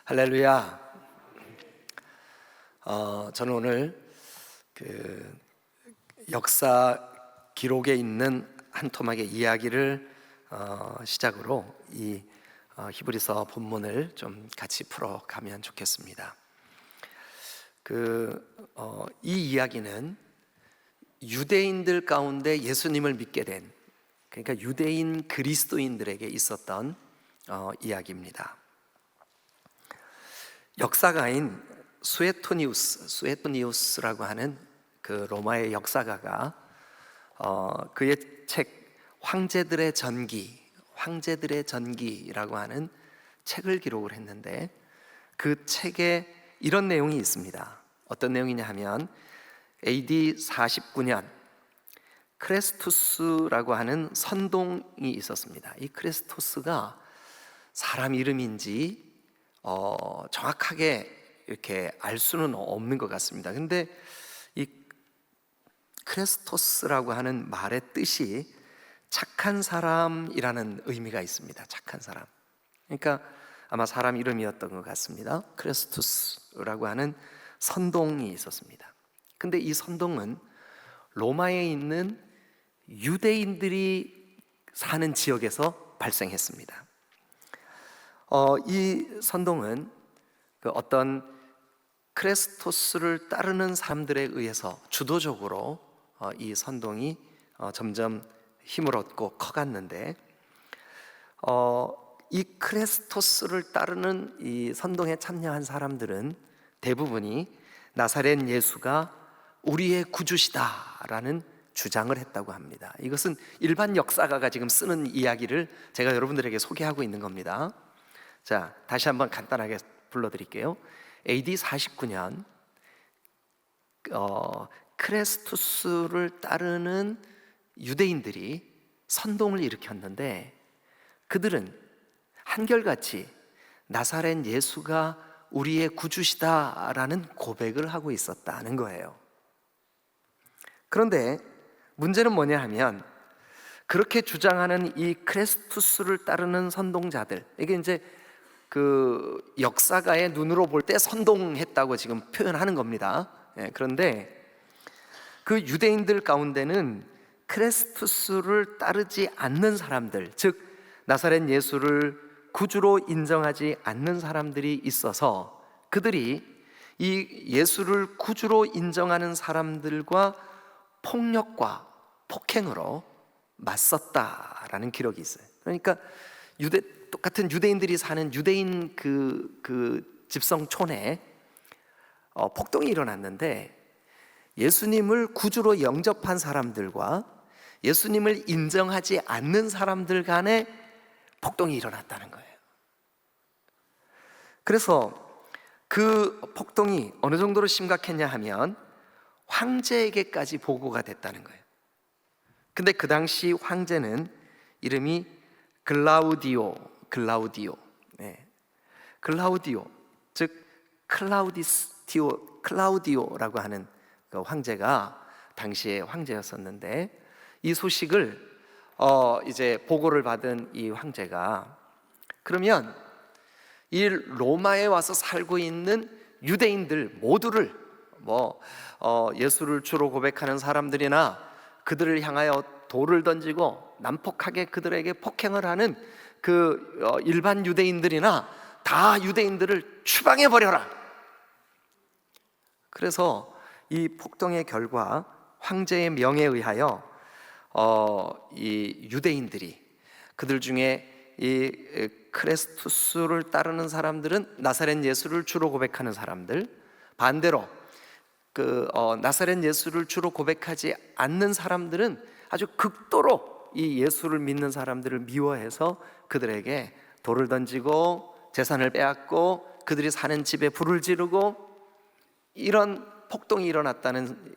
할렐루야. 저는 오늘 역사 기록에 있는 한 토막의 이야기를 시작으로 이 히브리서 본문을 좀 같이 풀어가면 좋겠습니다. 이 이야기는 유대인들 가운데 예수님을 믿게 된, 그러니까 유대인 그리스도인들에게 있었던 이야기입니다. 역사가인 수에토니우스라고 하는 그 로마의 역사가가 그의 책 황제들의 전기라고 하는 책을 기록을 했는데, 그 책에 이런 내용이 있습니다. 어떤 내용이냐 하면 AD 49년 크레스투스라고 하는 선동이 있었습니다. 이 크레스투스가 사람 이름인지 정확하게 이렇게 알 수는 없는 것 같습니다. 근데 이 크레스토스라고 하는 말의 뜻이 착한 사람이라는 의미가 있습니다. 착한 사람. 그러니까 아마 사람 이름이었던 것 같습니다. 크레스투스라고 하는 선동이 있었습니다. 근데 이 선동은 로마에 있는 유대인들이 사는 지역에서 발생했습니다. 이 선동은 어떤 크레스토스를 따르는 사람들에 의해서 주도적으로 이 선동이 점점 힘을 얻고 커갔는데, 이 크레스토스를 따르는 이 선동에 참여한 사람들은 대부분이 나사렛 예수가 우리의 구주시다라는 주장을 했다고 합니다. 이것은 일반 역사가가 지금 쓰는 이야기를 제가 여러분들에게 소개하고 있는 겁니다. 자, 다시 한번 간단하게 불러드릴게요. AD 49년 크레스투스를 따르는 유대인들이 선동을 일으켰는데, 그들은 한결같이 나사렛 예수가 우리의 구주시다라는 고백을 하고 있었다는 거예요. 그런데 문제는 뭐냐 하면, 그렇게 주장하는 이 크레스투스를 따르는 선동자들, 이게 이제 그 역사가의 눈으로 볼 때 선동했다고 지금 표현하는 겁니다. 그런데 그 유대인들 가운데는 크레스투스를 따르지 않는 사람들, 즉 나사렛 예수를 구주로 인정하지 않는 사람들이 있어서 그들이 이 예수를 구주로 인정하는 사람들과 폭력과 폭행으로 맞섰다라는 기록이 있어요. 그러니까 똑같은 유대인들이 사는 유대인 그 집성촌에 폭동이 일어났는데, 예수님을 구주로 영접한 사람들과 예수님을 인정하지 않는 사람들 간에 폭동이 일어났다는 거예요. 그래서 그 폭동이 어느 정도로 심각했냐 하면 황제에게까지 보고가 됐다는 거예요. 근데 그 당시 황제는 이름이 글라우디오, 즉 클라우디오라고 하는 그 황제가 당시에 황제였었는데, 이 소식을 이제 보고를 받은 이 황제가, 그러면 이 로마에 와서 살고 있는 유대인들 모두를 예수를 주로 고백하는 사람들이나 그들을 향하여 돌을 던지고 난폭하게 그들에게 폭행을 하는 그 일반 유대인들이나 다 유대인들을 추방해 버려라. 그래서 이 폭동의 결과 황제의 명에 의하여 이 유대인들이, 그들 중에 이 크레스투스를 따르는 사람들은 나사렛 예수를 주로 고백하는 사람들, 반대로 나사렛 예수를 주로 고백하지 않는 사람들은 아주 극도로 이 예수를 믿는 사람들을 미워해서 그들에게 돌을 던지고 재산을 빼앗고 그들이 사는 집에 불을 지르고, 이런 폭동이 일어났다는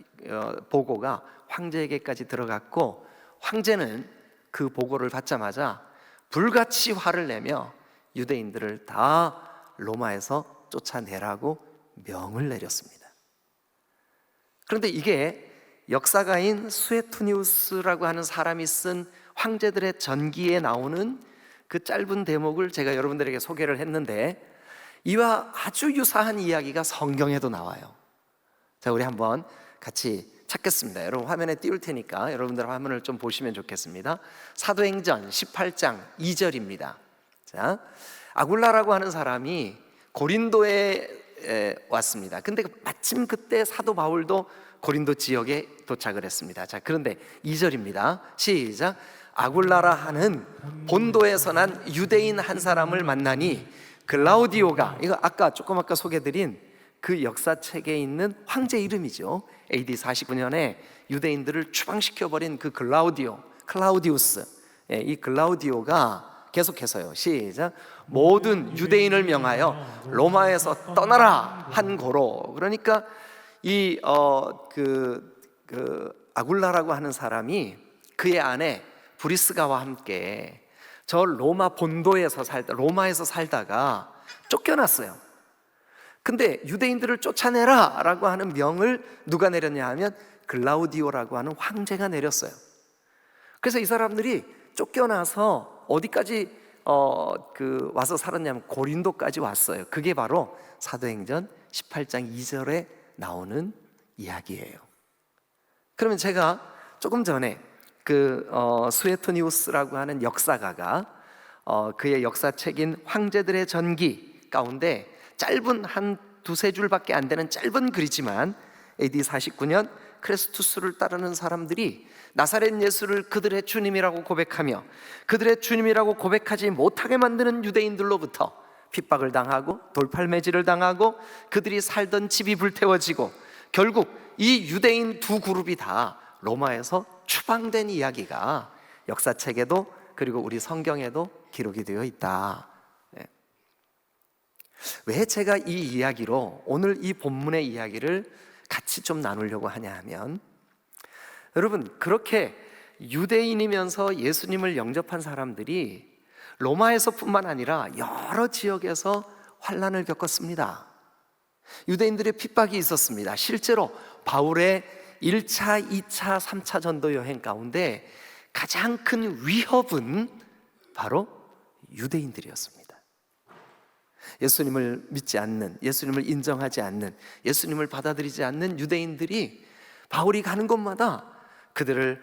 보고가 황제에게까지 들어갔고, 황제는 그 보고를 받자마자 불같이 화를 내며 유대인들을 다 로마에서 쫓아내라고 명을 내렸습니다. 그런데 이게 역사가인 수에토니우스라고 하는 사람이 쓴 황제들의 전기에 나오는 그 짧은 대목을 제가 여러분들에게 소개를 했는데, 이와 아주 유사한 이야기가 성경에도 나와요. 자, 우리 한번 같이 찾겠습니다. 여러분 화면에 띄울 테니까 여러분들 화면을 좀 보시면 좋겠습니다. 사도행전 18장 2절입니다. 자, 아굴라라고 하는 사람이 고린도에 왔습니다. 근데 마침 그때 사도 바울도 고린도 지역에 도착을 했습니다. 자, 그런데 2절입니다. 시작. 아굴라라 하는 본도에서 난 유대인 한 사람을 만나니 글라우디오가, 이거 아까 소개드린 그 역사책에 있는 황제 이름이죠. AD 49년에 유대인들을 추방시켜버린 그 클라우디우스, 이 글라우디오가 계속해서요. 시작. 모든 유대인을 명하여 로마에서 떠나라 한 고로. 그러니까 이 아굴라라고 하는 사람이 그의 아내 브리스가와 함께 저 로마 본도에서 로마에서 살다가 쫓겨났어요. 근데 유대인들을 쫓아내라 라고 하는 명을 누가 내렸냐 하면 글라우디오라고 하는 황제가 내렸어요. 그래서 이 사람들이 쫓겨나서 어디까지 와서 살았냐면 고린도까지 왔어요. 그게 바로 사도행전 18장 2절에 나오는 이야기예요. 그러면 제가 조금 전에 수에토니우스라고 하는 역사가가 그의 역사책인 황제들의 전기 가운데 짧은 한 두세 줄밖에 안 되는 짧은 글이지만 AD 49년 크레스투스를 따르는 사람들이 나사렛 예수를 그들의 주님이라고 고백하며 그들의 주님이라고 고백하지 못하게 만드는 유대인들로부터 핍박을 당하고 돌팔매질을 당하고 그들이 살던 집이 불태워지고 결국 이 유대인 두 그룹이 다 로마에서 추방된 이야기가 역사책에도 그리고 우리 성경에도 기록이 되어 있다. 왜 제가 이 이야기로 오늘 이 본문의 이야기를 같이 좀 나누려고 하냐 하면, 여러분 그렇게 유대인이면서 예수님을 영접한 사람들이 로마에서뿐만 아니라 여러 지역에서 환난을 겪었습니다. 유대인들의 핍박이 있었습니다. 실제로 바울의 1차, 2차, 3차 전도 여행 가운데 가장 큰 위협은 바로 유대인들이었습니다. 예수님을 믿지 않는, 예수님을 인정하지 않는, 예수님을 받아들이지 않는 유대인들이 바울이 가는 곳마다 그들을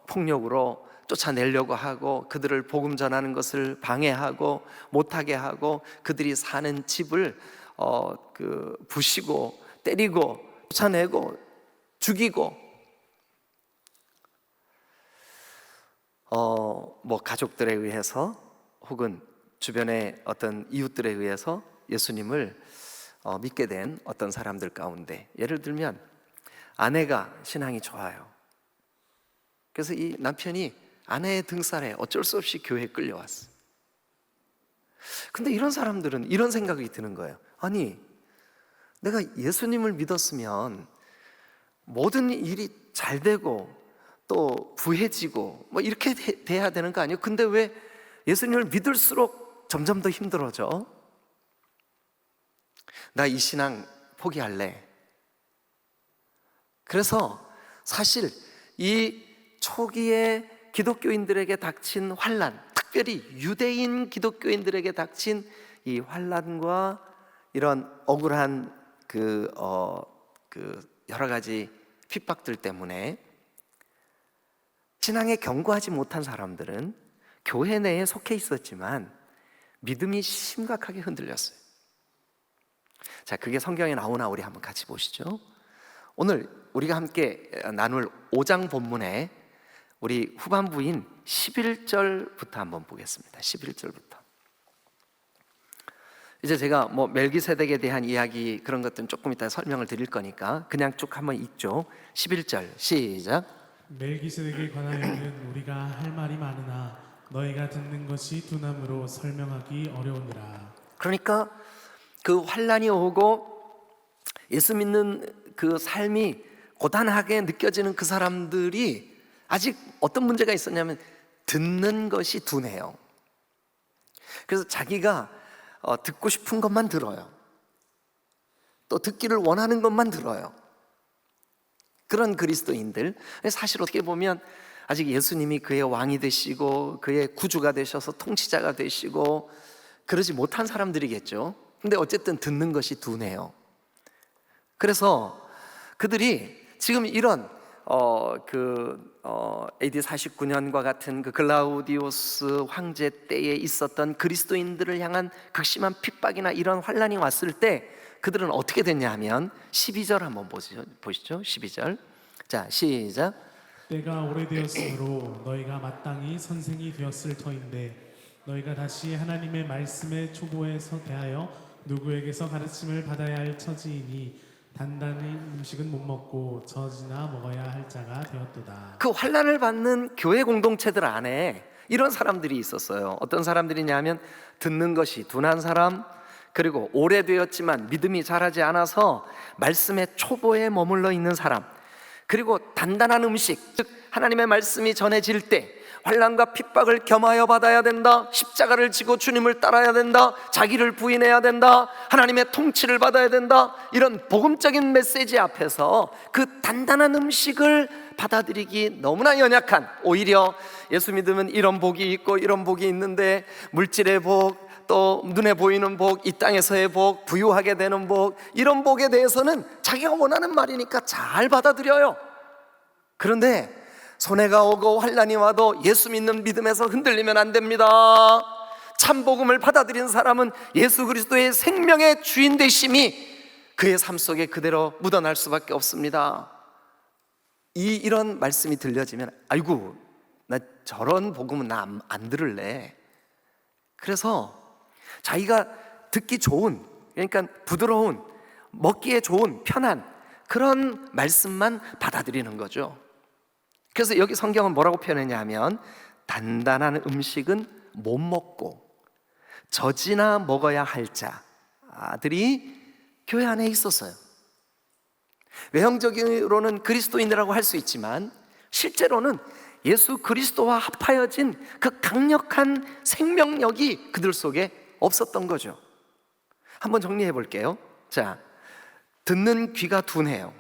폭력으로 쫓아내려고 하고 그들을 복음 전하는 것을 방해하고 못하게 하고 그들이 사는 집을 부시고 때리고 쫓아내고 죽이고 가족들에 의해서 혹은 주변의 어떤 이웃들에 의해서 예수님을 믿게 된 어떤 사람들 가운데, 예를 들면 아내가 신앙이 좋아요. 그래서 이 남편이 아내의 등살에 어쩔 수 없이 교회에 끌려왔어. 근데 이런 사람들은 이런 생각이 드는 거예요. 아니, 내가 예수님을 믿었으면 모든 일이 잘 되고 또 부해지고 이렇게 돼야 되는 거 아니에요? 근데 왜 예수님을 믿을수록 점점 더 힘들어져? 나 이 신앙 포기할래. 그래서 사실 이 초기에 기독교인들에게 닥친 환난, 특별히 유대인 기독교인들에게 닥친 이 환난과 이런 억울한 여러 가지 핍박들 때문에 신앙에 견고하지 못한 사람들은 교회 내에 속해 있었지만 믿음이 심각하게 흔들렸어요. 자, 그게 성경에 나오나 우리 한번 같이 보시죠. 오늘 우리가 함께 나눌 5장 본문에 우리 후반부인 11절부터 한번 보겠습니다. 11절부터. 이제 제가 멜기세덱에 대한 이야기 그런 것들은 조금 이따 설명을 드릴 거니까 그냥 쭉 한번 읽죠. 11절 시작. 멜기세덱에 관하여는 우리가 할 말이 많으나 너희가 듣는 것이 두나무로 설명하기 어려우니라. 그러니까 그 환난이 오고 예수 믿는 그 삶이 고단하게 느껴지는 그 사람들이 아직 어떤 문제가 있었냐면 듣는 것이 둔해요. 그래서 자기가 듣고 싶은 것만 들어요. 또 듣기를 원하는 것만 들어요. 그런 그리스도인들, 사실 어떻게 보면 아직 예수님이 그의 왕이 되시고 그의 구주가 되셔서 통치자가 되시고 그러지 못한 사람들이겠죠. 근데 어쨌든 듣는 것이 둔해요. 그래서 그들이 지금 이런 AD 49년과 같은 그 글라우디오스 황제 때에 있었던 그리스도인들을 향한 극심한 핍박이나 이런 환란이 왔을 때 그들은 어떻게 됐냐 하면 12절 한번 보시죠. 12절. 자, 시작. 때가 오래되었으므로 너희가 마땅히 선생이 되었을 터인데 너희가 다시 하나님의 말씀에 초보에서 대하여 누구에게서 가르침을 받아야 할 처지이니 단단한 음식은 못 먹고 젖이나 먹어야 할 자가 되었도다. 그 환란을 받는 교회 공동체들 안에 이런 사람들이 있었어요. 어떤 사람들이냐면 듣는 것이 둔한 사람, 그리고 오래되었지만 믿음이 자라지 않아서 말씀의 초보에 머물러 있는 사람, 그리고 단단한 음식, 즉 하나님의 말씀이 전해질 때 환난과 핍박을 겸하여 받아야 된다, 십자가를 지고 주님을 따라야 된다, 자기를 부인해야 된다, 하나님의 통치를 받아야 된다, 이런 복음적인 메시지 앞에서 그 단단한 음식을 받아들이기 너무나 연약한, 오히려 예수 믿으면 이런 복이 있고 이런 복이 있는데 물질의 복, 또 눈에 보이는 복, 이 땅에서의 복, 부유하게 되는 복, 이런 복에 대해서는 자기가 원하는 말이니까 잘 받아들여요. 그런데 손해가 오고 환난이 와도 예수 믿는 믿음에서 흔들리면 안 됩니다. 참 복음을 받아들인 사람은 예수 그리스도의 생명의 주인 되심이 그의 삶 속에 그대로 묻어날 수밖에 없습니다. 이런 말씀이 들려지면 아이고, 나 저런 복음은 나 안 들을래. 그래서 자기가 듣기 좋은, 그러니까 부드러운, 먹기에 좋은, 편한 그런 말씀만 받아들이는 거죠. 그래서 여기 성경은 뭐라고 표현했냐 하면 단단한 음식은 못 먹고 젖이나 먹어야 할 자들이 교회 안에 있었어요. 외형적으로는 그리스도인이라고 할 수 있지만 실제로는 예수 그리스도와 합하여진 그 강력한 생명력이 그들 속에 없었던 거죠. 한번 정리해 볼게요. 자, 듣는 귀가 둔해요.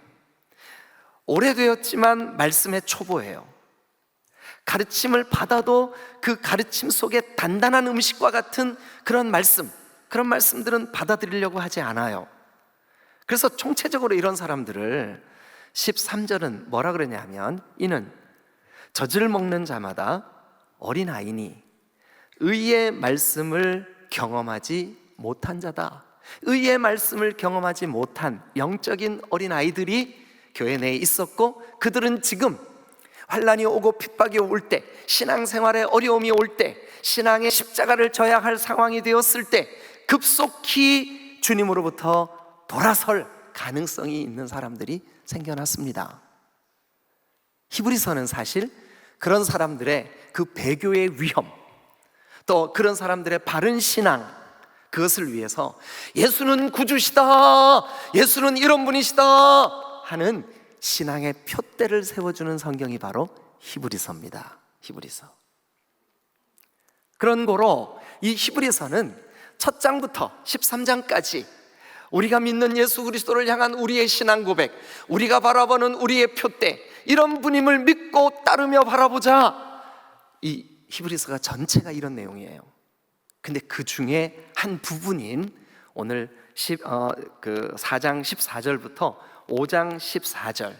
오래되었지만 말씀에 초보해요. 가르침을 받아도 그 가르침 속에 단단한 음식과 같은 그런 말씀들은 받아들이려고 하지 않아요. 그래서 총체적으로 이런 사람들을 13절은 뭐라 그러냐 하면 이는 젖을 먹는 자마다 어린아이니 의의 말씀을 경험하지 못한 자다. 의의 말씀을 경험하지 못한 영적인 어린아이들이 교회 내에 있었고, 그들은 지금 환난이 오고 핍박이 올 때, 신앙생활에 어려움이 올 때, 신앙의 십자가를 져야 할 상황이 되었을 때 급속히 주님으로부터 돌아설 가능성이 있는 사람들이 생겨났습니다. 히브리서는 사실 그런 사람들의 그 배교의 위험, 또 그런 사람들의 바른 신앙, 그것을 위해서 예수는 구주시다, 예수는 이런 분이시다 하는 신앙의 표대를 세워주는 성경이 바로 히브리서입니다. 히브리서. 그런 거로 이 히브리서는 첫 장부터 13장까지 우리가 믿는 예수 그리스도를 향한 우리의 신앙 고백, 우리가 바라보는 우리의 표대, 이런 분임을 믿고 따르며 바라보자. 이 히브리서가 전체가 이런 내용이에요. 근데 그 중에 한 부분인 오늘 4장 14절부터 5장 14절,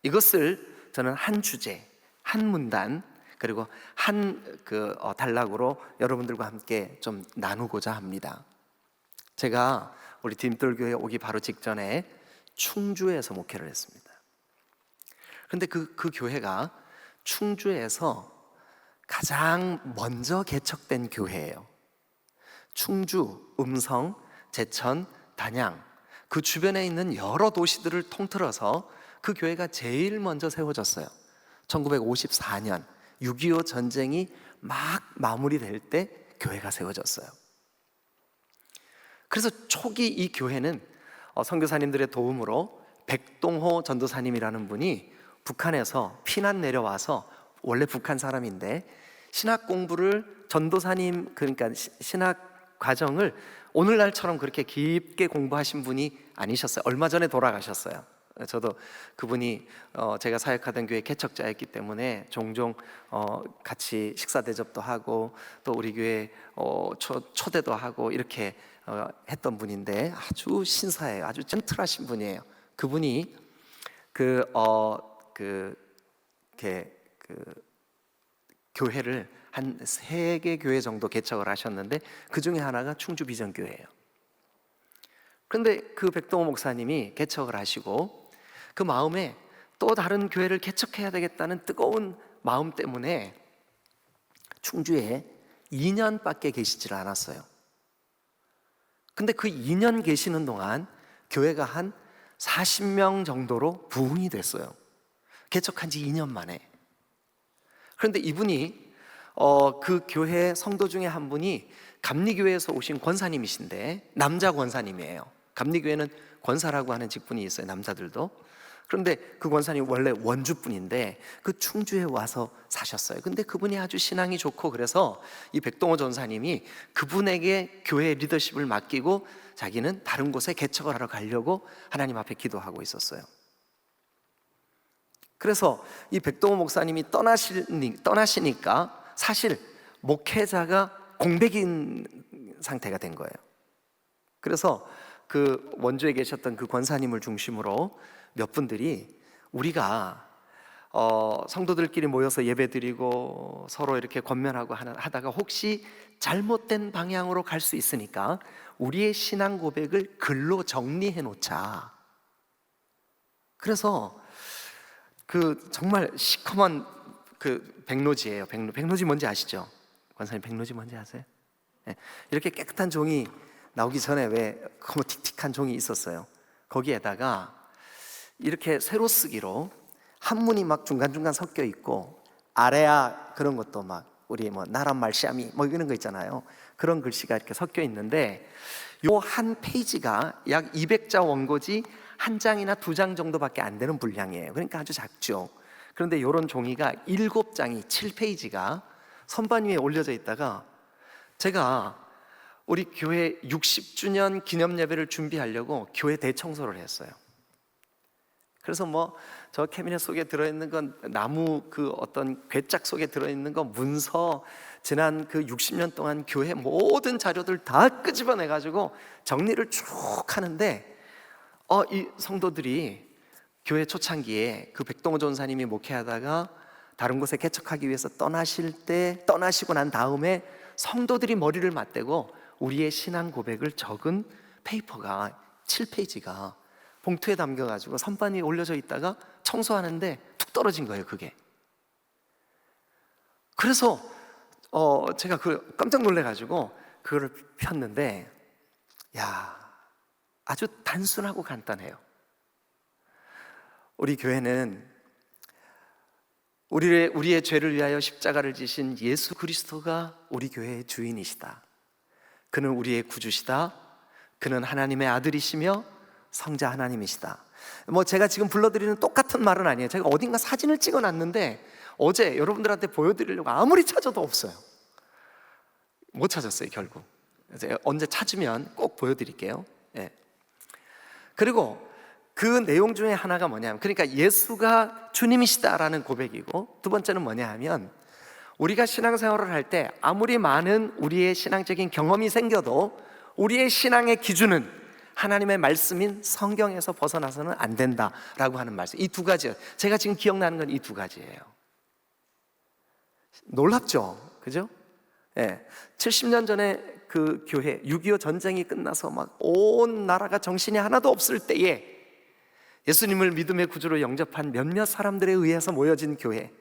이것을 저는 한 주제, 한 문단, 그리고 한 단락으로 여러분들과 함께 좀 나누고자 합니다. 제가 우리 디딤돌교회 오기 바로 직전에 충주에서 목회를 했습니다. 그런데 그 교회가 충주에서 가장 먼저 개척된 교회예요. 충주, 음성, 제천, 단양, 그 주변에 있는 여러 도시들을 통틀어서 그 교회가 제일 먼저 세워졌어요. 1954년 6.25 전쟁이 막 마무리될 때 교회가 세워졌어요. 그래서 초기 이 교회는 선교사님들의 도움으로 백동호 전도사님이라는 분이 북한에서 피난 내려와서, 원래 북한 사람인데 신학 공부를 전도사님, 그러니까 신학 과정을 오늘날처럼 그렇게 깊게 공부하신 분이 아니셨어요. 얼마 전에 돌아가셨어요. 저도 그분이 제가 사역하던 교회 개척자였기 때문에 종종 같이 식사 대접도 하고 또 우리 교회 초대도 하고 이렇게 했던 분인데 아주 신사해요. 아주 젠틀하신 분이에요. 그분이 교회를 한 3개 교회 정도 개척을 하셨는데 그 중에 하나가 충주 비전교회예요. 그런데 그 백동호 목사님이 개척을 하시고 그 마음에 또 다른 교회를 개척해야 되겠다는 뜨거운 마음 때문에 충주에 2년밖에 계시질 않았어요. 근데 그 2년 계시는 동안 교회가 한 40명 정도로 부흥이 됐어요. 개척한 지 2년 만에. 그런데 이분이 그 교회 성도 중에 한 분이 감리교회에서 오신 권사님이신데 남자 권사님이에요. 감리교회는 권사라고 하는 직분이 있어요, 남자들도. 그런데 그 권사님 원래 원주분인데 그 충주에 와서 사셨어요. 근데 그분이 아주 신앙이 좋고 그래서 이 백동호 전사님이 그분에게 교회 리더십을 맡기고 자기는 다른 곳에 개척을 하러 가려고 하나님 앞에 기도하고 있었어요. 그래서 이 백동호 목사님이 떠나시니까 사실 목회자가 공백인 상태가 된 거예요. 그래서 그 원주에 계셨던 그 권사님을 중심으로 몇 분들이 우리가 성도들끼리 모여서 예배드리고 서로 이렇게 권면하고 하다가 혹시 잘못된 방향으로 갈 수 있으니까 우리의 신앙 고백을 글로 정리해 놓자. 그래서 그 정말 시커먼 그 백로지예요. 백로지 뭔지 아시죠? 권사님 백로지 뭔지 아세요? 네. 이렇게 깨끗한 종이 나오기 전에 왜 틱틱한 종이 있었어요. 거기에다가 이렇게 세로 쓰기로 한문이 막 중간중간 섞여 있고 아래야 그런 것도 막 우리 뭐 나란 말씨암이 뭐 이런 거 있잖아요. 그런 글씨가 이렇게 섞여 있는데 요 한 페이지가 약 200자 원고지 한 장이나 2장 정도밖에 안 되는 분량이에요. 그러니까 아주 작죠. 그런데 이런 종이가 7장이 7페이지가 선반 위에 올려져 있다가 제가 우리 교회 60주년 기념 예배를 준비하려고 교회 대청소를 했어요. 그래서 뭐 저 캐비넷 속에 들어있는 건 나무 그 어떤 괴짝 속에 들어있는 건 문서, 지난 그 60년 동안 교회 모든 자료들 다 끄집어내 가지고 정리를 쭉 하는데 이 성도들이 교회 초창기에 그 백동호 전사님이 목회하다가 다른 곳에 개척하기 위해서 떠나시고 난 다음에 성도들이 머리를 맞대고 우리의 신앙 고백을 적은 페이퍼가 7페이지가 봉투에 담겨가지고 선반 위에 올려져 있다가 청소하는데 툭 떨어진 거예요, 그게. 그래서 제가 깜짝 놀래가지고 그거를 폈는데, 야, 아주 단순하고 간단해요. 우리 교회는 우리의 죄를 위하여 십자가를 지신 예수 그리스도가 우리 교회의 주인이시다. 그는 우리의 구주시다. 그는 하나님의 아들이시며 성자 하나님이시다. 뭐 제가 지금 불러드리는 똑같은 말은 아니에요. 제가 어딘가 사진을 찍어놨는데 어제 여러분들한테 보여드리려고 아무리 찾아도 없어요. 못 찾았어요, 결국. 제가 언제 찾으면 꼭 보여드릴게요. 예. 그리고 그 내용 중에 하나가 뭐냐면, 그러니까 예수가 주님이시다라는 고백이고, 두 번째는 뭐냐 하면 우리가 신앙생활을 할 때 아무리 많은 우리의 신앙적인 경험이 생겨도 우리의 신앙의 기준은 하나님의 말씀인 성경에서 벗어나서는 안 된다라고 하는 말씀. 이 두 가지요. 제가 지금 기억나는 건 이 두 가지예요. 놀랍죠? 그죠? 예. 70년 전에 그 교회 6.25 전쟁이 끝나서 막 온 나라가 정신이 하나도 없을 때에 예수님을 믿음의 구주로 영접한 몇몇 사람들에 의해서 모여진 교회,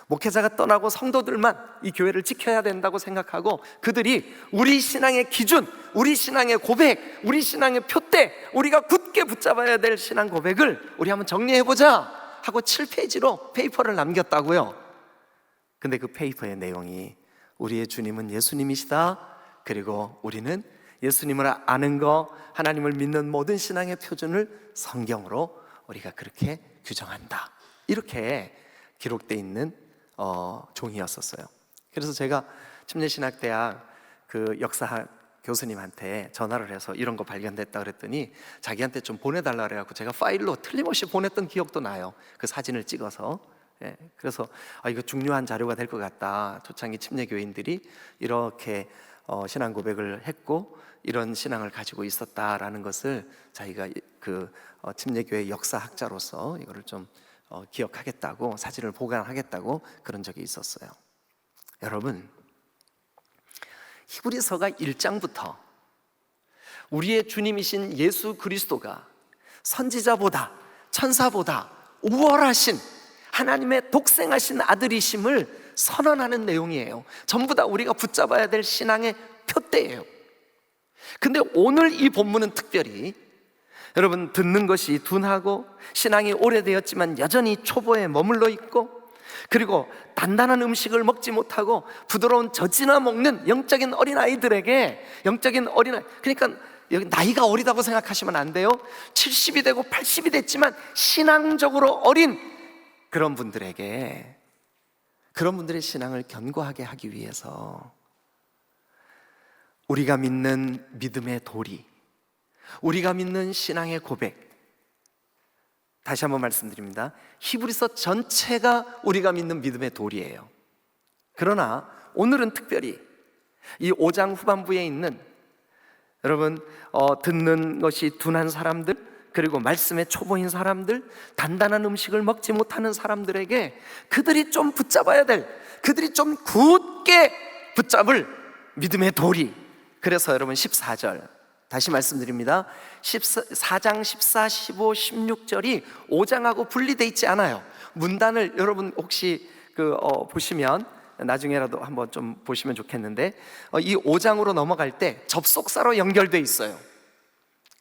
목회자가 떠나고 성도들만 이 교회를 지켜야 된다고 생각하고 그들이 우리 신앙의 기준, 우리 신앙의 고백, 우리 신앙의 표대, 우리가 굳게 붙잡아야 될 신앙 고백을 우리 한번 정리해보자 하고 7페이지로 페이퍼를 남겼다고요. 근데 그 페이퍼의 내용이 우리의 주님은 예수님이시다. 그리고 우리는 예수님을 아는 거, 하나님을 믿는 모든 신앙의 표준을 성경으로 우리가 그렇게 규정한다. 이렇게 기록되어 있는 종이었었어요. 그래서 제가 침례신학대학 그 역사학 교수님한테 전화를 해서 이런 거 발견됐다 그랬더니 자기한테 좀 보내달라 그래갖고 제가 파일로 틀림없이 보냈던 기억도 나요. 그 사진을 찍어서. 예, 그래서 이거 중요한 자료가 될 것 같다. 초창기 침례교인들이 이렇게 신앙 고백을 했고 이런 신앙을 가지고 있었다라는 것을 자기가 그 침례교회 역사학자로서 이거를 좀 기억하겠다고, 사진을 보관하겠다고 그런 적이 있었어요. 여러분, 히브리서가 1장부터 우리의 주님이신 예수 그리스도가 선지자보다, 천사보다 우월하신 하나님의 독생하신 아들이심을 선언하는 내용이에요. 전부 다 우리가 붙잡아야 될 신앙의 표대예요. 근데 오늘 이 본문은 특별히 여러분, 듣는 것이 둔하고 신앙이 오래되었지만 여전히 초보에 머물러 있고, 그리고 단단한 음식을 먹지 못하고 부드러운 젖이나 먹는 영적인 어린아이들에게, 그러니까 여기 나이가 어리다고 생각하시면 안 돼요. 70이 되고 80이 됐지만 신앙적으로 어린 그런 분들에게, 그런 분들의 신앙을 견고하게 하기 위해서 우리가 믿는 믿음의 도리, 우리가 믿는 신앙의 고백, 다시 한번 말씀드립니다. 히브리서 전체가 우리가 믿는 믿음의 도리예요. 그러나 오늘은 특별히 이 5장 후반부에 있는, 여러분, 듣는 것이 둔한 사람들, 그리고 말씀에 초보인 사람들, 단단한 음식을 먹지 못하는 사람들에게 그들이 좀 붙잡아야 될, 그들이 좀 굳게 붙잡을 믿음의 도리. 그래서 여러분 14절 다시 말씀드립니다. 4장 14, 15, 16절이 5장하고 분리되어 있지 않아요. 문단을 여러분 혹시 보시면, 나중에라도 한번 좀 보시면 좋겠는데, 이 5장으로 넘어갈 때 접속사로 연결되어 있어요.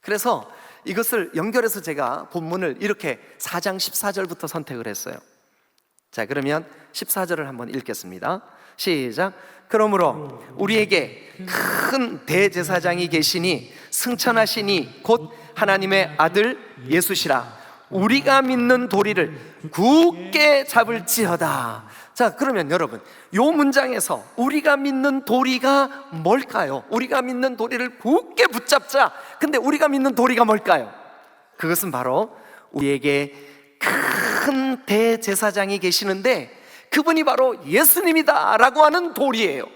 그래서 이것을 연결해서 제가 본문을 이렇게 4장 14절부터 선택을 했어요. 자, 그러면 14절을 한번 읽겠습니다. 시작. 그러므로 우리에게 큰 대제사장이 계시니 승천하시니 곧 하나님의 아들 예수시라. 우리가 믿는 도리를 굳게 잡을지어다. 자, 그러면 여러분, 요 문장에서 우리가 믿는 도리가 뭘까요? 우리가 믿는 도리를 굳게 붙잡자. 근데 우리가 믿는 도리가 뭘까요? 그것은 바로 우리에게 큰 대제사장이 계시는데 그분이 바로 예수님이다 라고 하는 도리예요.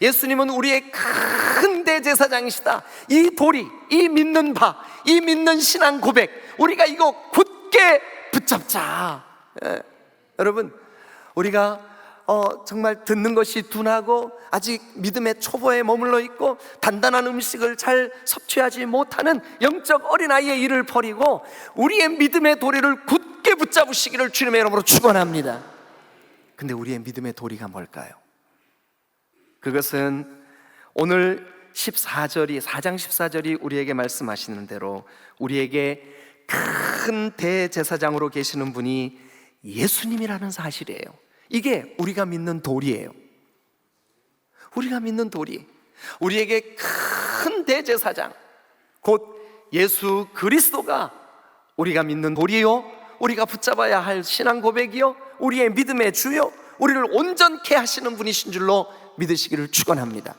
예수님은 우리의 큰 대제사장이시다. 이 도리, 이 믿는 바, 이 믿는 신앙 고백, 우리가 이거 굳게 붙잡자. 여러분, 우리가 정말 듣는 것이 둔하고 아직 믿음의 초보에 머물러 있고 단단한 음식을 잘 섭취하지 못하는 영적 어린아이의 일을 버리고 우리의 믿음의 도리를 굳게 붙잡으시기를 주님의 이름으로 축원합니다. 근데 우리의 믿음의 도리가 뭘까요? 그것은 오늘 4장 14절이 우리에게 말씀하시는 대로 우리에게 큰 대제사장으로 계시는 분이 예수님이라는 사실이에요. 이게 우리가 믿는 도리예요. 우리가 믿는 도리, 우리에게 큰 대제사장 곧 예수 그리스도가 우리가 믿는 도리요, 우리가 붙잡아야 할 신앙 고백이요, 우리의 믿음의 주요, 우리를 온전케 하시는 분이신 줄로 믿으시기를 축원합니다.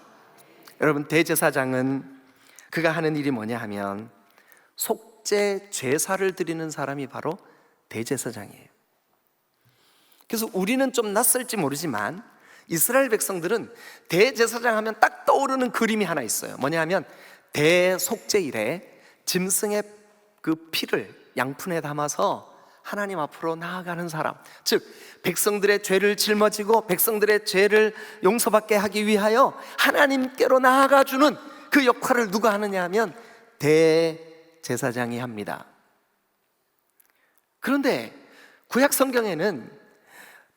여러분, 대제사장은 그가 하는 일이 뭐냐 하면 속죄 제사를 드리는 사람이 바로 대제사장이에요. 그래서 우리는 좀 낯설지 모르지만 이스라엘 백성들은 대제사장 하면 딱 떠오르는 그림이 하나 있어요. 뭐냐 하면 대속죄일에 짐승의 그 피를 양푼에 담아서 하나님 앞으로 나아가는 사람, 즉 백성들의 죄를 짊어지고 백성들의 죄를 용서받게 하기 위하여 하나님께로 나아가주는 그 역할을 누가 하느냐 하면 대제사장이 합니다. 그런데 구약 성경에는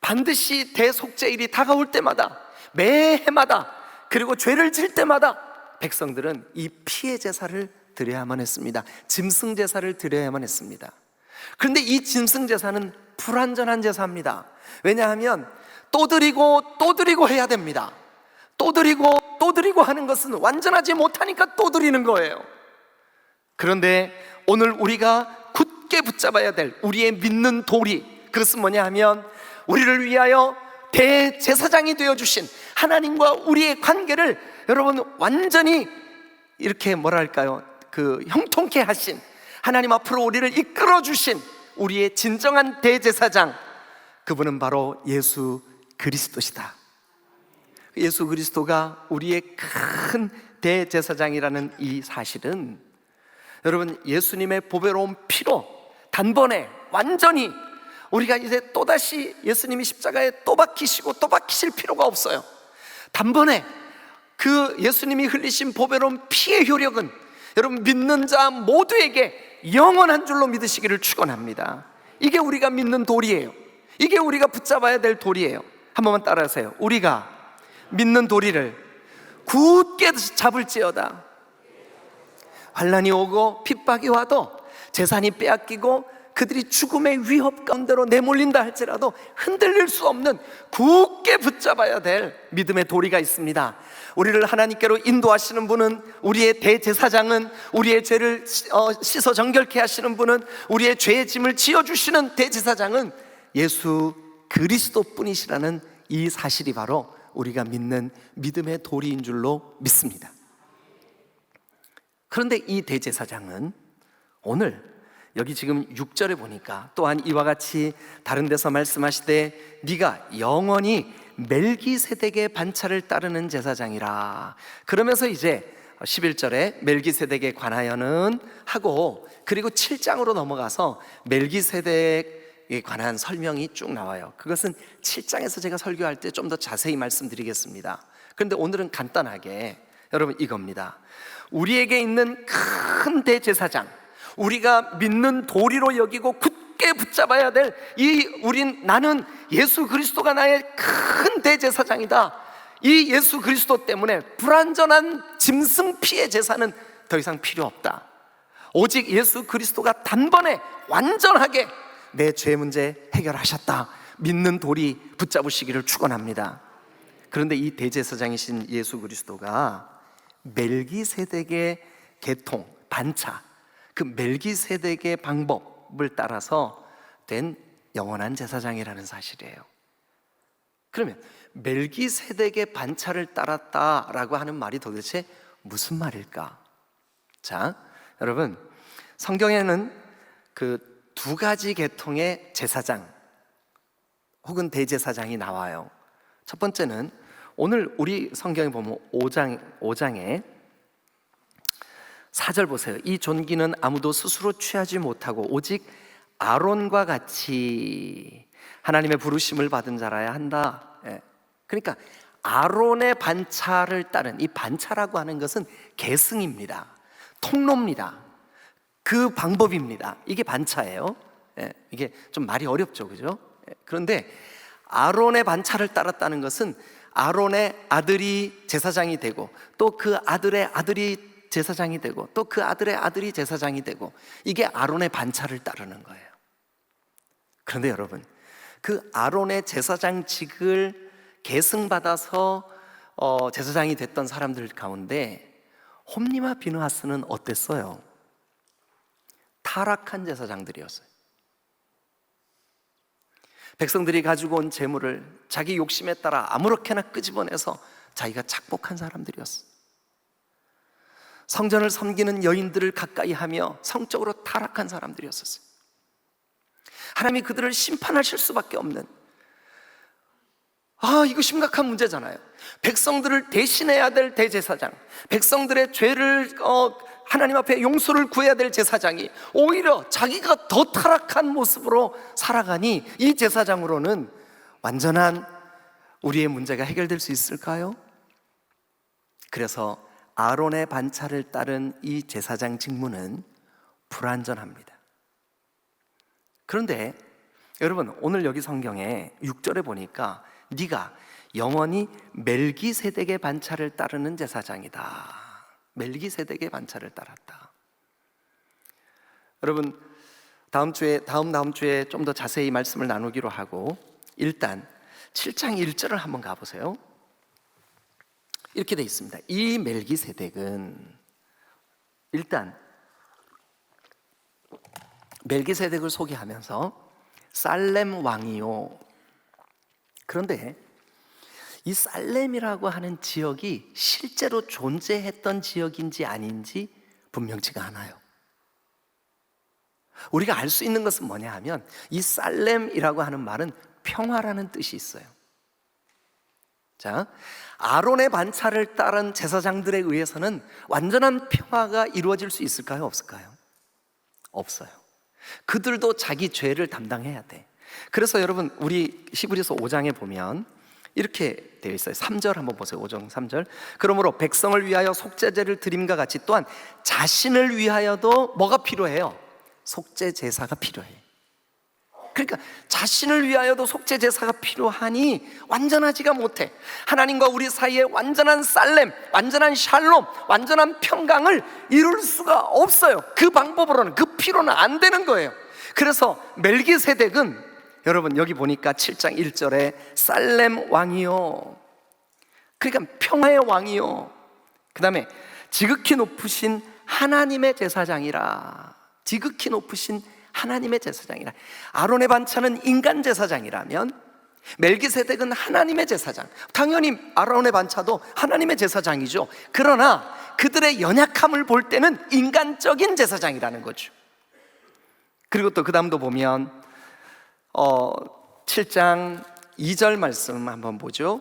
반드시 대속죄일이 다가올 때마다, 매해마다, 그리고 죄를 질 때마다 백성들은 이 피의 제사를 드려야만 했습니다. 짐승 제사를 드려야만 했습니다. 그런데 이 짐승 제사는 불완전한 제사입니다. 왜냐하면 또 드리고 또 드리고 해야 됩니다. 또 드리고 또 드리고 하는 것은 완전하지 못하니까 또 드리는 거예요. 그런데 오늘 우리가 굳게 붙잡아야 될 우리의 믿는 도리, 그것은 뭐냐 하면 우리를 위하여 대제사장이 되어주신 하나님과 우리의 관계를 여러분 완전히 이렇게 뭐랄까요, 그 형통케 하신, 하나님 앞으로 우리를 이끌어 주신 우리의 진정한 대제사장, 그분은 바로 예수 그리스도시다. 예수 그리스도가 우리의 큰 대제사장이라는 이 사실은, 여러분, 예수님의 보배로운 피로 단번에 완전히 우리가 이제 또다시 예수님이 십자가에 또 박히시고 또 박히실 필요가 없어요. 단번에 그 예수님이 흘리신 보배로운 피의 효력은 여러분, 믿는 자 모두에게 영원한 줄로 믿으시기를 축원합니다. 이게 우리가 믿는 도리예요. 이게 우리가 붙잡아야 될 도리예요. 한 번만 따라하세요. 우리가 믿는 도리를 굳게 잡을지어다. 환난이 오고 핍박이 와도, 재산이 빼앗기고 그들이 죽음의 위협 가운데로 내몰린다 할지라도 흔들릴 수 없는 굳게 붙잡아야 될 믿음의 도리가 있습니다. 우리를 하나님께로 인도하시는 분은, 우리의 대제사장은, 우리의 죄를 씻어 정결케 하시는 분은, 우리의 죄의 짐을 지어주시는 대제사장은 예수 그리스도 뿐이시라는 이 사실이 바로 우리가 믿는 믿음의 도리인 줄로 믿습니다. 그런데 이 대제사장은 오늘 여기 지금 6절에 보니까 또한 이와 같이 다른 데서 말씀하시되 네가 영원히 멜기세덱의 반차를 따르는 제사장이라. 그러면서 이제 11절에 멜기세덱에 관하여는 하고, 그리고 7장으로 넘어가서 멜기세덱에 관한 설명이 쭉 나와요. 그것은 7장에서 제가 설교할 때 좀 더 자세히 말씀드리겠습니다. 그런데 오늘은 간단하게 여러분 이겁니다. 우리에게 있는 큰 대제사장, 우리가 믿는 도리로 여기고 굳게 붙잡아야 될 나는 예수 그리스도가 나의 큰 대제사장이다. 이 예수 그리스도 때문에 불완전한 짐승 피의 제사는 더 이상 필요 없다. 오직 예수 그리스도가 단번에 완전하게 내 죄 문제 해결하셨다. 믿는 도리 붙잡으시기를 축원합니다. 그런데 이 대제사장이신 예수 그리스도가 멜기세덱의 계통, 반차, 그 멜기세덱의 방법을 따라서 된 영원한 제사장이라는 사실이에요. 그러면 멜기세덱의 반차를 따랐다라고 하는 말이 도대체 무슨 말일까? 자, 여러분, 성경에는 그 두 가지 계통의 제사장 혹은 대제사장이 나와요. 첫 번째는 오늘 우리 성경에 보면 5장에 4절 보세요. 이 존귀는 아무도 스스로 취하지 못하고 오직 아론과 같이 하나님의 부르심을 받은 자라야 한다. 그러니까 아론의 반차를 따른, 이 반차라고 하는 것은 계승입니다. 통로입니다. 그 방법입니다. 이게 반차예요. 이게 좀 말이 어렵죠, 그죠? 그런데 아론의 반차를 따랐다는 것은 아론의 아들이 제사장이 되고, 또 그 아들의 아들이 제사장이 되고, 또 그 아들의 아들이 제사장이 되고, 이게 아론의 반차를 따르는 거예요. 그런데 여러분, 그 아론의 제사장직을 계승받아서 제사장이 됐던 사람들 가운데 홈리와 비느하스는 어땠어요? 타락한 제사장들이었어요. 백성들이 가지고 온 재물을 자기 욕심에 따라 아무렇게나 끄집어내서 자기가 착복한 사람들이었어요. 성전을 섬기는 여인들을 가까이 하며 성적으로 타락한 사람들이었어요. 하나님이 그들을 심판하실 수밖에 없는, 이거 심각한 문제잖아요. 백성들을 대신해야 될 대제사장, 백성들의 죄를 하나님 앞에 용서를 구해야 될 제사장이 오히려 자기가 더 타락한 모습으로 살아가니 이 제사장으로는 완전한 우리의 문제가 해결될 수 있을까요? 그래서 아론의 반차를 따른 이 제사장 직무는 불완전합니다. 그런데 여러분, 오늘 여기 성경에 6절에 보니까 네가 영원히 멜기세덱의 반차를 따르는 제사장이다. 멜기세덱의 반차를 따랐다. 여러분, 다음 주에 좀 더 자세히 말씀을 나누기로 하고, 일단 7장 1절을 한번 가보세요. 이렇게 돼 있습니다. 이 멜기세덱은, 일단 멜기세덱을 소개하면서 살렘 왕이요. 그런데 이 살렘이라고 하는 지역이 실제로 존재했던 지역인지 아닌지 분명치가 않아요. 우리가 알 수 있는 것은 뭐냐 하면 이 살렘이라고 하는 말은 평화라는 뜻이 있어요. 자, 아론의 반차를 따른 제사장들에 의해서는 완전한 평화가 이루어질 수 있을까요? 없을까요? 없어요. 그들도 자기 죄를 담당해야 돼. 그래서 여러분, 우리 히브리서 5장에 보면 이렇게 되어 있어요. 3절 한번 보세요. 5장 3절. 그러므로 백성을 위하여 속죄제를 드림과 같이 또한 자신을 위하여도 뭐가 필요해요? 속죄 제사가 필요해. 그러니까 자신을 위하여도 속죄 제사가 필요하니 완전하지가 못해. 하나님과 우리 사이에 완전한 살렘, 완전한 샬롬, 완전한 평강을 이룰 수가 없어요. 그 방법으로는, 그 피로는 안 되는 거예요. 그래서 멜기세덱은 여러분 여기 보니까 7장 1절에 살렘 왕이요, 그러니까 평화의 왕이요, 그 다음에 지극히 높으신 하나님의 제사장이라. 지극히 높으신 하나님의 제사장이라. 아론의 반차는 인간 제사장이라면 멜기세덱은 하나님의 제사장. 당연히 아론의 반차도 하나님의 제사장이죠. 그러나 그들의 연약함을 볼 때는 인간적인 제사장이라는 거죠. 그리고 또 그 다음도 보면 7장 2절 말씀 한번 보죠.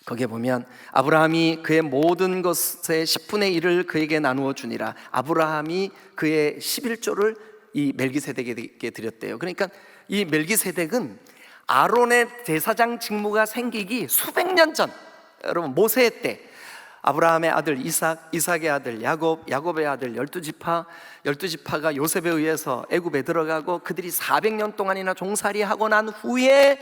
거기에 보면 아브라함이 그의 모든 것의 10분의 1을 그에게 나누어 주니라. 아브라함이 그의 11조를 이 멜기세덱에게 드렸대요. 그러니까 이 멜기세덱은 아론의 제사장 직무가 생기기 수백 년 전, 여러분 모세 때 아브라함의 아들 이삭, 이삭의 아들 야곱, 야곱의 아들 12지파가 요셉에 의해서 애굽에 들어가고 그들이 400년 동안이나 종살이하고 난 후에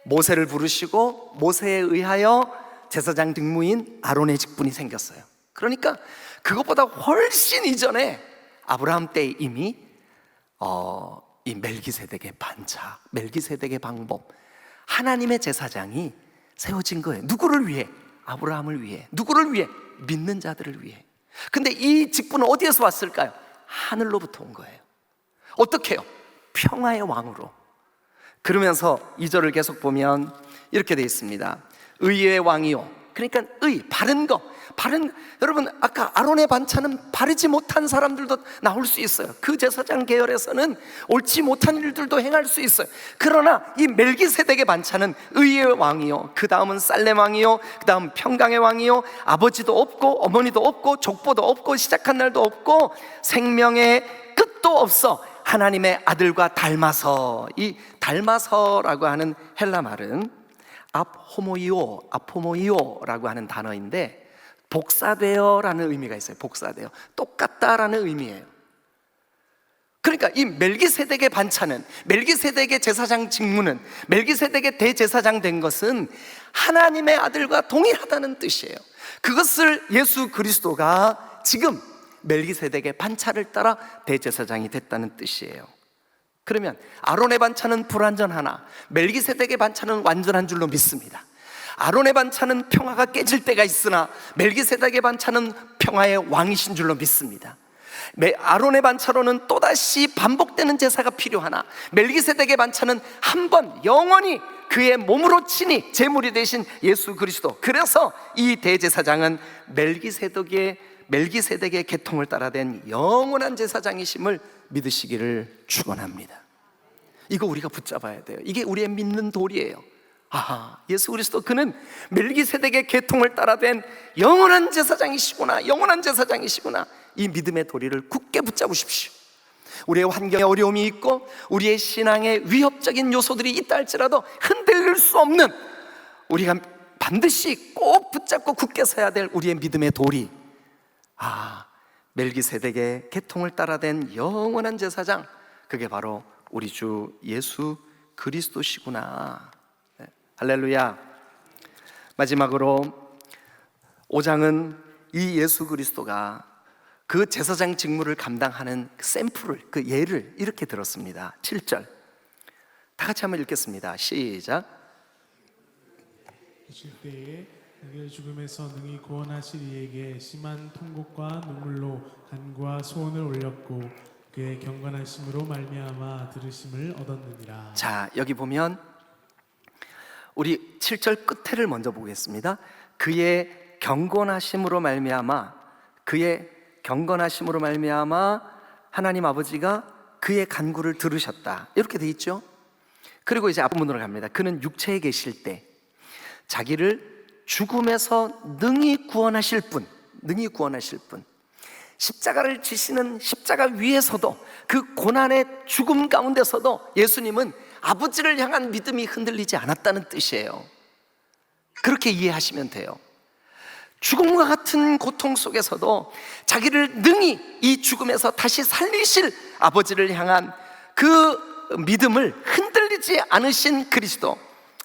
모세를 부르시고 모세에 의하여 제사장 직무인 아론의 직분이 생겼어요. 그러니까 그것보다 훨씬 이전에 아브라함 때 이미 이 멜기세덱의 반차, 멜기세덱의 방법, 하나님의 제사장이 세워진 거예요. 누구를 위해? 아브라함을 위해. 누구를 위해? 믿는 자들을 위해. 근데 이 직분은 어디에서 왔을까요? 하늘로부터 온 거예요. 어떻게 해요? 평화의 왕으로. 그러면서 2절을 계속 보면 이렇게 되어 있습니다. 의의 왕이요, 그러니까 바른 거. 여러분 아까 아론의 반차는 바르지 못한 사람들도 나올 수 있어요. 그 제사장 계열에서는 옳지 못한 일들도 행할 수 있어요. 그러나 이 멜기세덱의 반차는 의의 왕이요, 그 다음은 살렘 왕이요, 그 다음 평강의 왕이요, 아버지도 없고 어머니도 없고 족보도 없고 시작한 날도 없고 생명의 끝도 없어. 하나님의 아들과 닮아서. 이 닮아서라고 하는 헬라 말은 아포모이오라고 하는 단어인데 복사되어라는 의미가 있어요. 복사되어, 똑같다라는 의미예요. 그러니까 이 멜기세덱의 반차는, 멜기세덱의 제사장 직무는, 멜기세덱의 대제사장 된 것은 하나님의 아들과 동일하다는 뜻이에요. 그것을 예수 그리스도가 지금 멜기세덱의 반차를 따라 대제사장이 됐다는 뜻이에요. 그러면 아론의 반차는 불완전하나 멜기세덱의 반차는 완전한 줄로 믿습니다. 아론의 반차는 평화가 깨질 때가 있으나 멜기세덱의 반차는 평화의 왕이신 줄로 믿습니다. 아론의 반차로는 또다시 반복되는 제사가 필요하나 멜기세덱의 반차는 한 번 영원히 그의 몸으로 친히 제물이 되신 예수 그리스도. 그래서 이 대제사장은 멜기세덱의 계통을 따라된 영원한 제사장이심을 믿으시기를 축원합니다. 이거 우리가 붙잡아야 돼요. 이게 우리의 믿는 도리예요. 예수 그리스도, 그는 멜기세덱의 계통을 따라된 영원한 제사장이시구나, 영원한 제사장이시구나. 이 믿음의 도리를 굳게 붙잡으십시오. 우리의 환경에 어려움이 있고 우리의 신앙에 위협적인 요소들이 있다 할지라도 흔들릴 수 없는, 우리가 반드시 꼭 붙잡고 굳게 서야 될 우리의 믿음의 도리, 멜기세덱의 계통을 따라된 영원한 제사장, 그게 바로 우리 주 예수 그리스도시구나. 할렐루야. 마지막으로 5장은 이 예수 그리스도가 그 제사장 직무를 감당하는 샘플을, 그 예를 이렇게 들었습니다. 7절 다 같이 한번 읽겠습니다. 시작. 오실 때에 그를 죽음에서 능히 구원하실 이에게 심한 통곡과 눈물로 간구와 소원을 올렸고 그의 경건하심으로 말미암아 들으심을 얻었느니라. 자, 여기 보면 우리 7절 끝에를 먼저 보겠습니다. 그의 경건하심으로 말미암아 하나님 아버지가 그의 간구를 들으셨다, 이렇게 돼 있죠. 그리고 이제 앞부분으로 갑니다. 그는 육체에 계실 때 자기를 죽음에서 능히 구원하실 분, 십자가를 지시는 십자가 위에서도, 그 고난의 죽음 가운데서도 예수님은 아버지를 향한 믿음이 흔들리지 않았다는 뜻이에요. 그렇게 이해하시면 돼요. 죽음과 같은 고통 속에서도 자기를 능히 이 죽음에서 다시 살리실 아버지를 향한 그 믿음을 흔들리지 않으신 그리스도,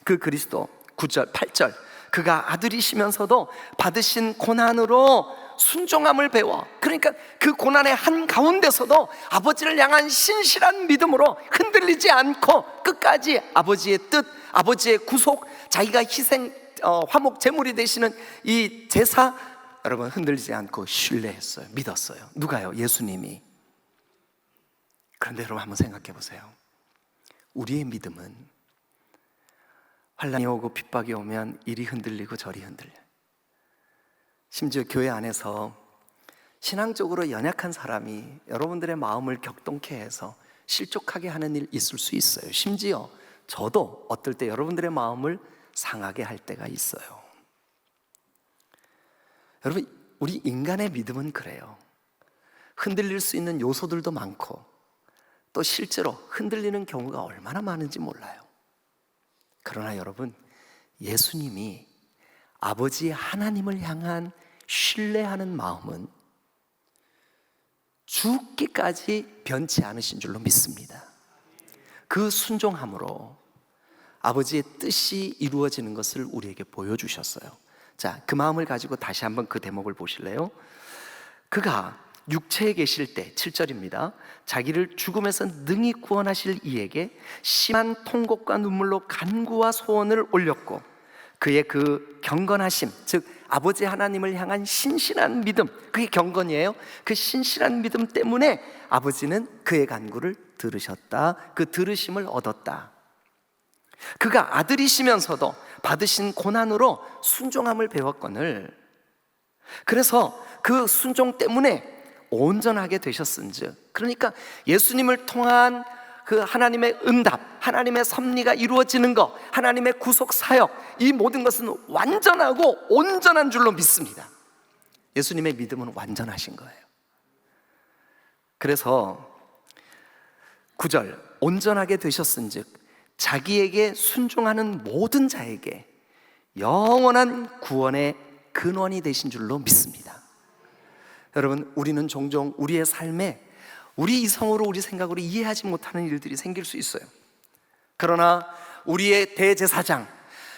그 그리스도 9절 8절, 그가 아들이시면서도 받으신 고난으로 순종함을 배워, 그러니까 그 고난의 한가운데서도 아버지를 향한 신실한 믿음으로 흔들리지 않고 끝까지 아버지의 뜻, 아버지의 구속, 자기가 희생 화목 제물이 되시는 이 제사, 여러분 흔들리지 않고 신뢰했어요. 믿었어요. 누가요? 예수님이. 그런데 여러분 한번 생각해 보세요. 우리의 믿음은 환난이 오고 핍박이 오면 이리 흔들리고 저리 흔들려요. 심지어 교회 안에서 신앙적으로 연약한 사람이 여러분들의 마음을 격동케 해서 실족하게 하는 일 있을 수 있어요. 심지어 저도 어떨 때 여러분들의 마음을 상하게 할 때가 있어요. 여러분, 우리 인간의 믿음은 그래요. 흔들릴 수 있는 요소들도 많고 또 실제로 흔들리는 경우가 얼마나 많은지 몰라요. 그러나 여러분, 예수님이 아버지 하나님을 향한 신뢰하는 마음은 죽기까지 변치 않으신 줄로 믿습니다. 그 순종함으로 아버지의 뜻이 이루어지는 것을 우리에게 보여주셨어요. 자, 그 마음을 가지고 다시 한번 그 대목을 보실래요? 그가 육체에 계실 때 7절입니다. 자기를 죽음에서 능히 구원하실 이에게 심한 통곡과 눈물로 간구와 소원을 올렸고, 그의 그 경건하심, 즉 아버지 하나님을 향한 신실한 믿음, 그게 경건이에요. 그 신실한 믿음 때문에 아버지는 그의 간구를 들으셨다. 그 들으심을 얻었다. 그가 아들이시면서도 받으신 고난으로 순종함을 배웠거늘, 그래서 그 순종 때문에 온전하게 되셨은즉, 그러니까 예수님을 통한 그 하나님의 응답, 하나님의 섭리가 이루어지는 것, 하나님의 구속 사역, 이 모든 것은 완전하고 온전한 줄로 믿습니다. 예수님의 믿음은 완전하신 거예요. 그래서 9절, 온전하게 되셨은즉 자기에게 순종하는 모든 자에게 영원한 구원의 근원이 되신 줄로 믿습니다. 여러분, 우리는 종종 우리의 삶에 우리 이성으로, 우리 생각으로 이해하지 못하는 일들이 생길 수 있어요. 그러나 우리의 대제사장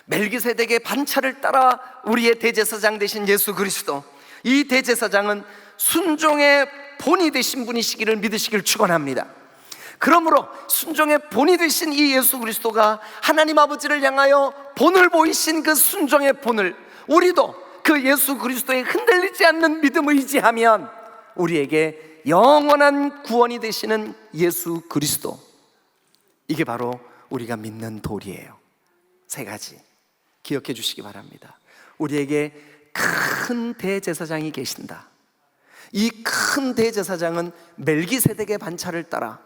멜기세덱의 반차를 따라 우리의 대제사장 되신 예수 그리스도, 이 대제사장은 순종의 본이 되신 분이시기를 믿으시길 축원합니다. 그러므로 순종의 본이 되신 이 예수 그리스도가 하나님 아버지를 향하여 본을 보이신 그 순종의 본을, 우리도 그 예수 그리스도에 흔들리지 않는 믿음을 의지하면 우리에게 영원한 구원이 되시는 예수 그리스도, 이게 바로 우리가 믿는 도리예요. 세 가지 기억해 주시기 바랍니다. 우리에게 큰 대제사장이 계신다. 이 큰 대제사장은 멜기세덱의 반차를 따라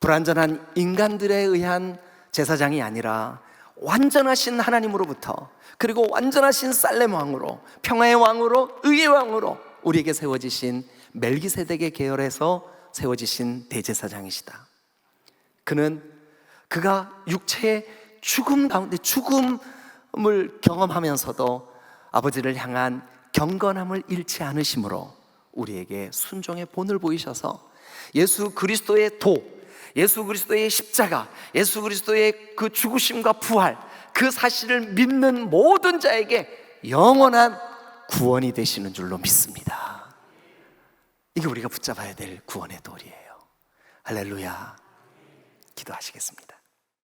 불완전한 인간들에 의한 제사장이 아니라 완전하신 하나님으로부터, 그리고 완전하신 살렘 왕으로, 평화의 왕으로, 의의 왕으로 우리에게 세워지신 멜기세덱의 계열에서 세워지신 대제사장이시다. 그가 육체의 죽음 가운데 죽음을 경험하면서도 아버지를 향한 경건함을 잃지 않으심으로 우리에게 순종의 본을 보이셔서 예수 그리스도의 도, 예수 그리스도의 십자가, 예수 그리스도의 그 죽으심과 부활, 그 사실을 믿는 모든 자에게 영원한 구원이 되시는 줄로 믿습니다. 이게 우리가 붙잡아야 될 구원의 도리예요. 할렐루야. 기도하시겠습니다.